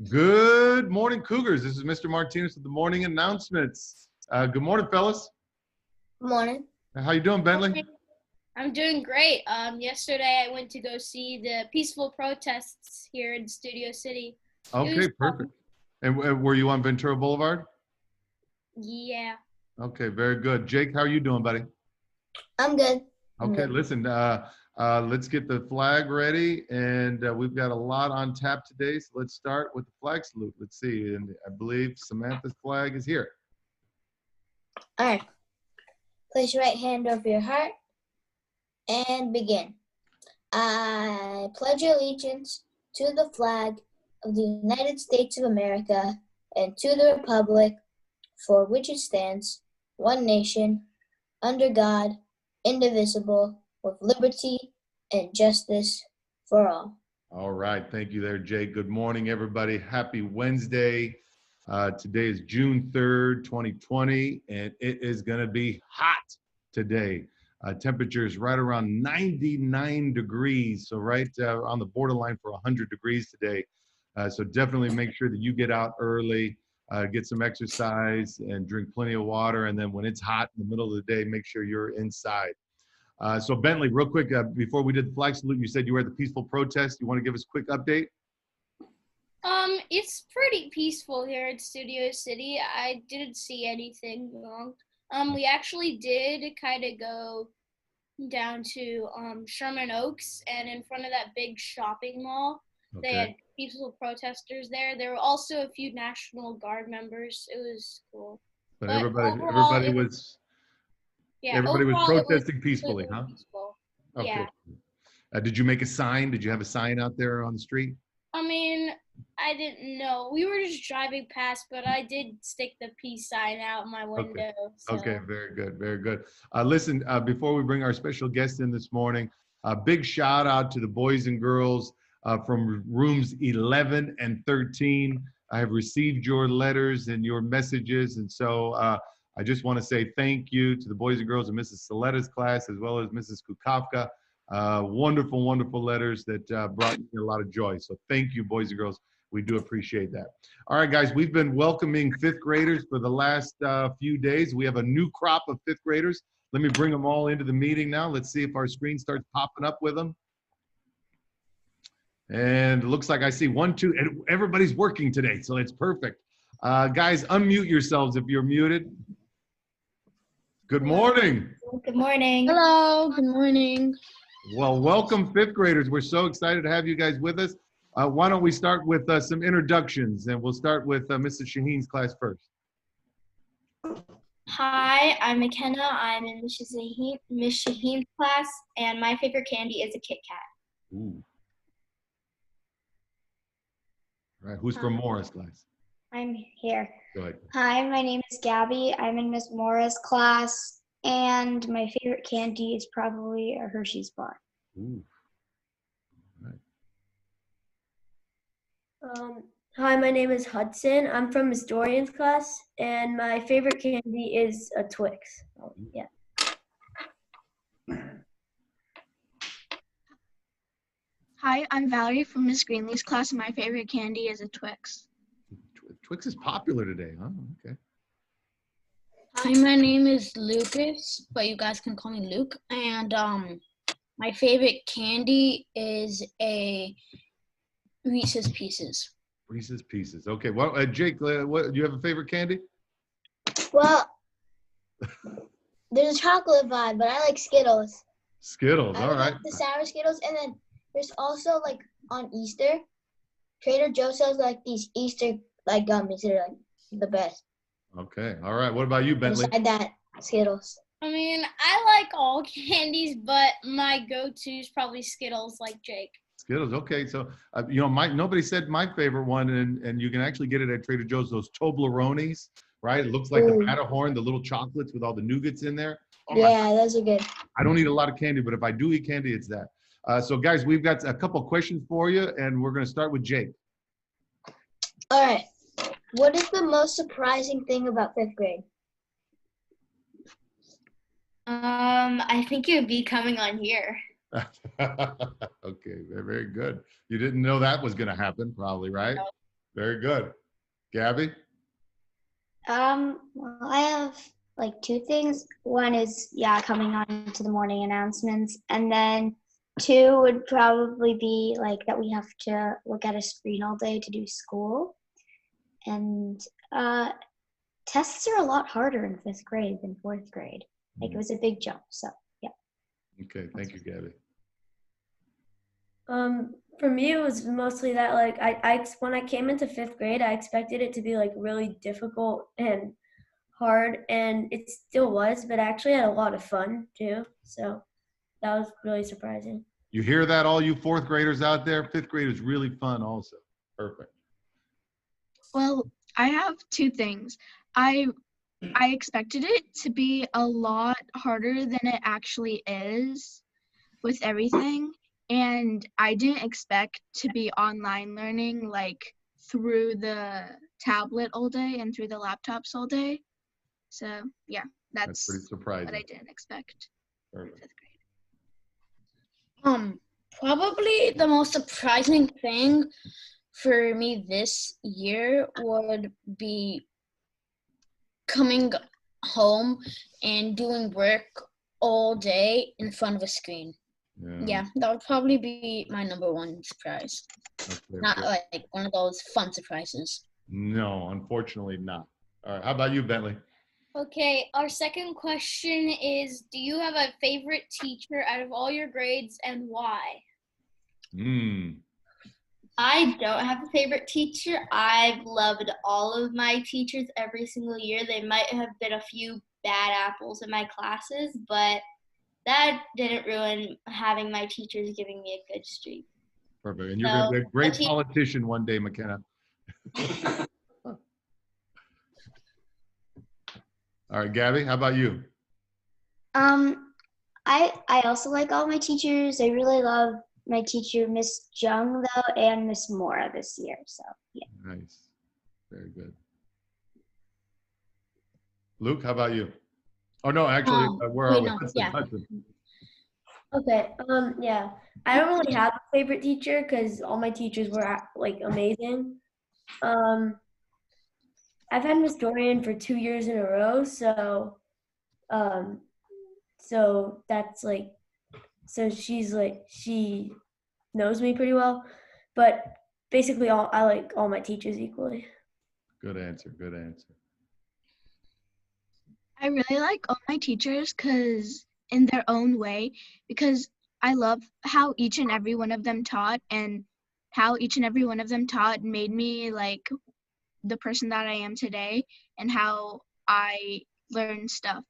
Good morning, Cougars. This is Mr. Martinez with the morning announcements. Good morning, fellas. Good morning. How you doing, Bentley? I'm doing great. Yesterday I went to go see the peaceful protests here in Studio City. Okay, perfect. And were you on Ventura Boulevard? Yeah. Okay, very good. Jake, how are you doing, buddy? I'm good. Okay, listen, let's get the flag ready, and we've got a lot on tap today, so let's start with the flag salute. Let's see, and I believe Samantha's flag is here. All right. Place your right hand over your heart and begin. I pledge allegiance to the flag of the United States of America and to the republic for which it stands, one nation, under God, indivisible, with liberty and justice for all. All right. Thank you there, Jake. Good morning, everybody. Happy Wednesday. Today is June 3rd, 2020, and it is going to be hot today. Temperature is right around 99 degrees, so right on the borderline for 100 degrees today. So definitely make sure that you get out early, get some exercise, and drink plenty of water. And then when it's hot in the middle of the day, make sure you're inside. So Bentley, real quick, before we did the flag salute, you said you were at the peaceful protest. You want to give us a quick update? It's pretty peaceful here at Studio City. I didn't see anything wrong. We actually did kind of go down to Sherman Oaks, and in front of that big shopping mall, Okay. they had peaceful protesters there. There were also a few National Guard members. It was cool. But overall, everybody was overall, protesting peacefully, huh? Peaceful. Okay. Yeah. Did you make a sign? Did you have a sign out there on the street? I mean, I didn't know. We were just driving past, but I did stick the peace sign out my window. So. Okay, very good, very good. Listen, before we bring our special guest in this morning, a big shout out to the boys and girls from rooms 11 and 13. I have received your letters and your messages, and so I just want to say thank you to the boys and girls of Mrs. Saletta's class, as well as Mrs. Kukavka. Wonderful, wonderful letters that brought me a lot of joy. So thank you, boys and girls. We do appreciate that. All right, guys, we've been welcoming fifth graders for the last few days. We have a new crop of fifth graders. Let me bring them all into the meeting now. Let's see if our screen starts popping up with them. And it looks like I see 1, 2, and everybody's working today, so it's perfect. Guys, unmute yourselves if you're muted. Good morning. Good morning. Hello, good morning. Well, welcome fifth graders. We're so excited to have you guys with us. Why don't we start with some introductions, and we'll start with Mrs. Shaheen's class first. Hi, I'm McKenna. I'm in Miss Shaheen's class, and my favorite candy is a Kit Kat. Ooh. All right, who's from Morris class? I'm here. Go ahead. Hi, my name is Gabby. I'm in Miss Morris class, and my favorite candy is probably a Hershey's bar. Ooh. Hi, my name is Hudson. I'm from Miss Dorian's class, and my favorite candy is a Twix. Oh, yeah. Hi, I'm Valerie from Miss Greenlee's class, and my favorite candy is a Twix. Twix is popular today, huh? Okay. Hi, my name is Lucas, but you guys can call me Luke. And my favorite candy is a Reese's Pieces. Reese's Pieces. Okay. Well, Jake, what do you have a favorite candy? Well, there's a chocolate vibe, but I like Skittles. Skittles. I All right. like the sour Skittles, and then there's also like on Easter, Trader Joe sells like these Easter like gummies. They're like the best. Okay. All right. What about you, Bentley? Beside that, Skittles. I mean, I like all candies, but my go-to is probably Skittles, like Jake. Skittles. Okay. So, you know, nobody said my favorite one, and you can actually get it at Trader Joe's, those Toblerones, right? It looks like the Matterhorn, the little chocolates with all the nougats in there. Oh yeah, those are good. I don't eat a lot of candy, but if I do eat candy, it's that. So, guys, we've got a couple questions for you, and we're going to start with Jake. All right. What is the most surprising thing about fifth grade? I think it would be coming on here. Okay, very, very good. You didn't know that was going to happen, probably, right? Very good. Gabby? Well, I have like two things. One is, yeah, coming on to the morning announcements. And then two would probably be like that we have to look at a screen all day to do school. And tests are a lot harder in 5th grade than 4th grade. Like it was a big jump. So, yeah. Okay, thank you, Gabby. For me, it was mostly that like I when I came into 5th grade, I expected it to be like really difficult and hard, and it still was, but I actually had a lot of fun too. So that was really surprising. You hear that, all you 4th graders out there? 5th grade is really fun also. Perfect. Well, I have two things. I expected it to be a lot harder than it actually is with everything. And I didn't expect to be online learning like through the tablet all day and through the laptops all day. So yeah, That's pretty that's surprising. what I didn't expect in Perfect. 5th grade. Probably the most surprising thing for me this year would be coming home and doing work all day in front of a screen. Yeah, that would probably be my number one surprise. Okay, Not good. like one of those fun surprises. No, unfortunately not. All right, how about you, Bentley? Okay, our second question is, do you have a favorite teacher out of all your grades and why? I don't have a favorite teacher. I've loved all of my teachers every single year. There might have been a few bad apples in my classes, but that didn't ruin having my teachers giving me a good streak. Perfect. And you're going to be a great politician one day, McKenna. All right, Gabby, how about you? I also like all my teachers. I really love my teacher, Miss Jung, though, and Miss Mora this year. So, yeah. Nice. Very good. Luke, how about you? Oh, no, actually, where are we? Hudson. Okay, yeah. I don't really have a favorite teacher because all my teachers were like amazing. I've had Miss Dorian for 2 years in a row, so that's like, so she knows me pretty well, but basically I like all my teachers equally. Good answer, good answer. I really like all my teachers because in their own way, because I love how each and every one of them taught, and how each and every one of them taught made me like the person that I am today, and how I learn stuff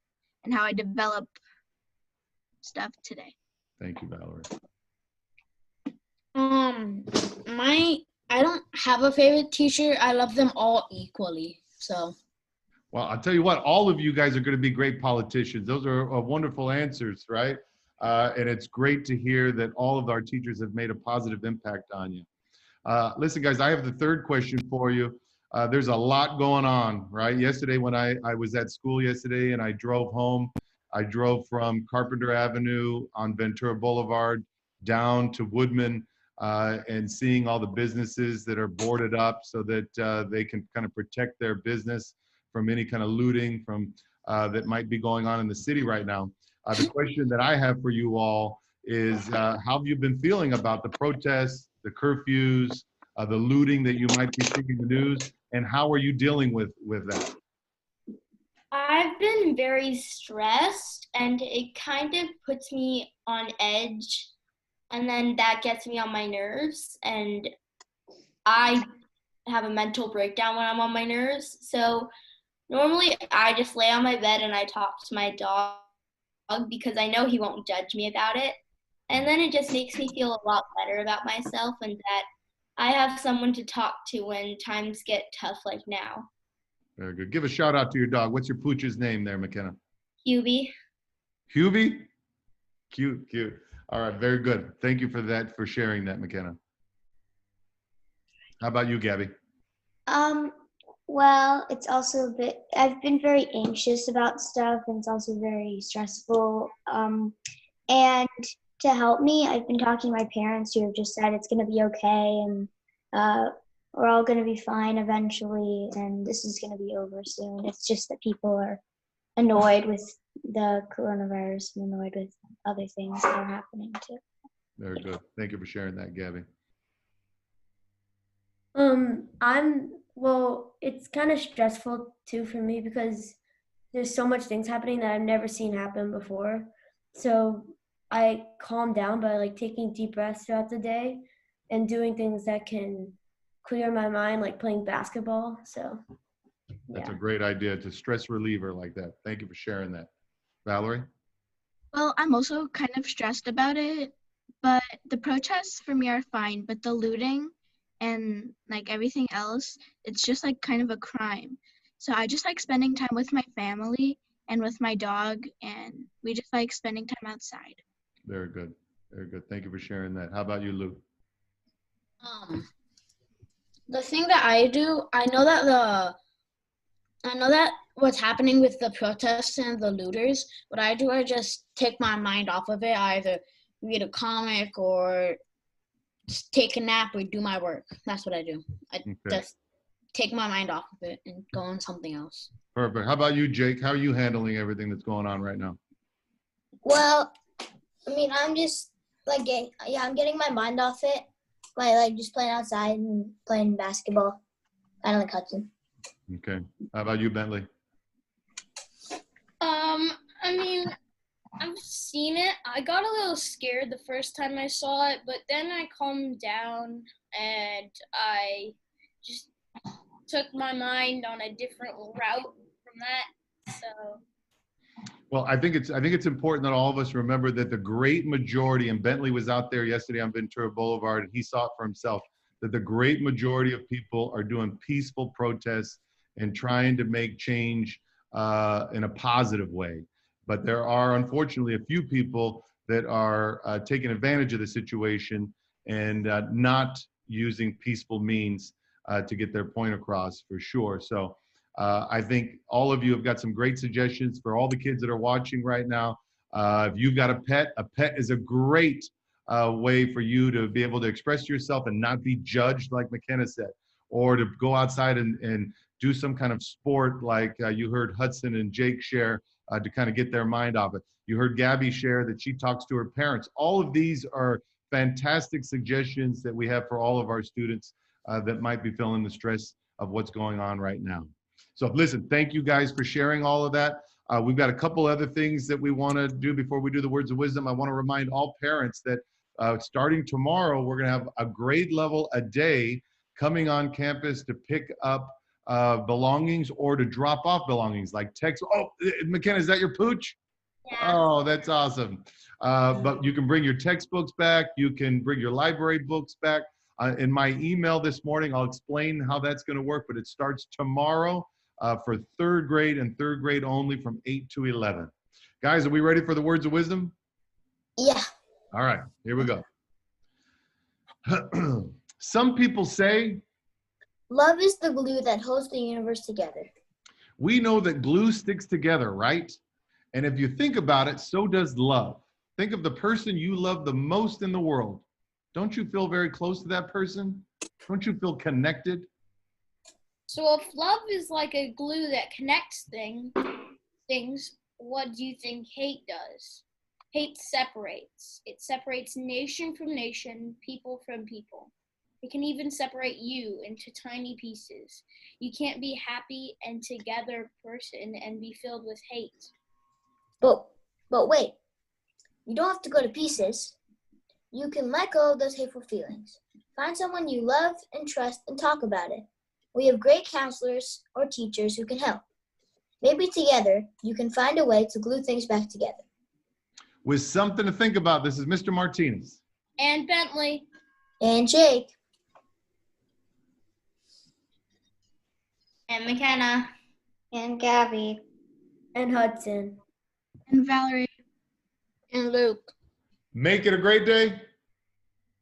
and how I develop stuff today. Thank you, Valerie. I don't have a favorite teacher. I love them all equally. So. Well, I'll tell you what, all of you guys are going to be great politicians. Those are wonderful answers, right? And it's great to hear that all of our teachers have made a positive impact on you. Listen, guys, I have the third question for you. There's a lot going on, right? Yesterday, when I was at school yesterday and I drove home, I drove from Carpenter Avenue on Ventura Boulevard down to Woodman, and seeing all the businesses that are boarded up so that they can kind of protect their business from any kind of looting from that might be going on in the city right now. The question that I have for you all is, how have you been feeling about the protests, the curfews, the looting that you might be seeing in the news, and how are you dealing with that? I've been very stressed, and it kind of puts me on edge, and then that gets me on my nerves, and I have a mental breakdown when I'm on my nerves. So normally I just lay on my bed and I talk to my dog because I know he won't judge me about it. And then it just makes me feel a lot better about myself, and that I have someone to talk to when times get tough like now. Very good. Give a shout out to your dog. What's your pooch's name there, McKenna? Hubie. Hubie? Cute, cute. All right, very good. Thank you for that, for sharing that, McKenna. How about you, Gabby? Well, it's also a bit, I've been very anxious about stuff, and it's also very stressful. And to help me, I've been talking to my parents, who have just said it's going to be okay. And we're all going to be fine eventually, and this is going to be over soon. It's just that people are annoyed with the coronavirus and annoyed with other things that are happening too. Very good. Thank you for sharing that, Gabby. Well, it's kind of stressful too for me because there's so much things happening that I've never seen happen before. So I calm down by like taking deep breaths throughout the day and doing things that can clear my mind, like playing basketball. So That's yeah. a great idea. It's a stress reliever like that. Thank you for sharing that. Valerie? Well, I'm also kind of stressed about it, but the protests for me are fine, but the looting and like everything else, it's just like kind of a crime. So I just like spending time with my family and with my dog, and we just like spending time outside. Very good. Very good. Thank you for sharing that. How about you, Lou? The thing that I do, I know that what's happening with the protests and the looters, what I do, I just take my mind off of it. I either read a comic or just take a nap or do my work. That's what I do. I just take my mind off of it and go on something else. Perfect. How about you, Jake? How are you handling everything that's going on right now? Well, I mean, I'm just like I'm getting my mind off it by like just playing outside and playing basketball, kind of like Hudson. Okay. How about you, Bentley? I mean, I've seen it. I got a little scared the first time I saw it, but then I calmed down and I just took my mind on a different route from that. So. Well, I think it's important that all of us remember that the great majority, and Bentley was out there yesterday on Ventura Boulevard, and he saw it for himself, that the great majority of people are doing peaceful protests and trying to make change in a positive way. But there are, unfortunately, a few people that are taking advantage of the situation and not using peaceful means to get their point across, for sure. So I think all of you have got some great suggestions for all the kids that are watching right now. If you've got a pet is a great way for you to be able to express yourself and not be judged, like McKenna said, or to go outside and do some kind of sport like you heard Hudson and Jake share to kind of get their mind off it. You heard Gabby share that she talks to her parents. All of these are fantastic suggestions that we have for all of our students that might be feeling the stress of what's going on right now. So listen, thank you guys for sharing all of that. We've got a couple other things that we want to do before we do the words of wisdom. I want to remind all parents that starting tomorrow, we're going to have a grade level a day coming on campus to pick up belongings or to drop off belongings, like text. Oh, McKenna, is that your pooch? Yeah. Oh, that's awesome. But you can bring your textbooks back. You can bring your library books back. In my email this morning, I'll explain how that's going to work, but it starts tomorrow for third grade and third grade only from 8 to 11. Guys, are we ready for the words of wisdom? Yeah. All right, here we go. Some people say, love is the glue that holds the universe together. We know that glue sticks together, right? And if you think about it, so does love. Think of the person you love the most in the world. Don't you feel very close to that person? Don't you feel connected? So if love is like a glue that connects things, what do you think hate does? Hate separates. It separates nation from nation, people from people. It can even separate you into tiny pieces. You can't be happy and together person and be filled with hate. But wait, you don't have to go to pieces. You can let go of those hateful feelings. Find someone you love and trust and talk about it. We have great counselors or teachers who can help. Maybe together you can find a way to glue things back together. With something to think about, this is Mr. Martinez. And Bentley. And Jake. And McKenna. And Gabby. And Hudson. And Valerie. And Luke. Make it a great day.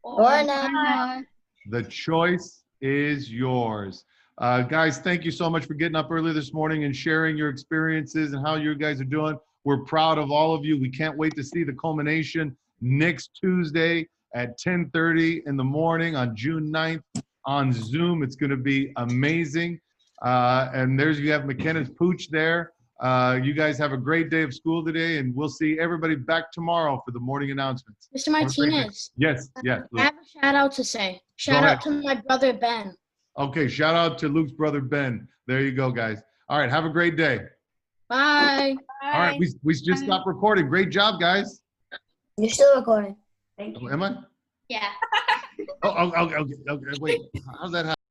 Or not. The choice is yours. Guys, thank you so much for getting up early this morning and sharing your experiences and how you guys are doing. We're proud of all of you. We can't wait to see the culmination next Tuesday at 10:30 in the morning on June 9th. on Zoom. It's going to be amazing. And there's you have McKenna's pooch there. You guys have a great day of school today, and we'll see everybody back tomorrow for the morning announcements. Mr. Martinez, Yes, yes. I Luke. have a shout out to say. Shout out to my brother Ben. Okay, shout out to Luke's brother Ben. There you go, guys. All right, have a great day. Bye. All right, we just stopped recording. Great job, guys. You're still recording. Thank you. Am I? Yeah. Oh, okay. Wait, how's that happen?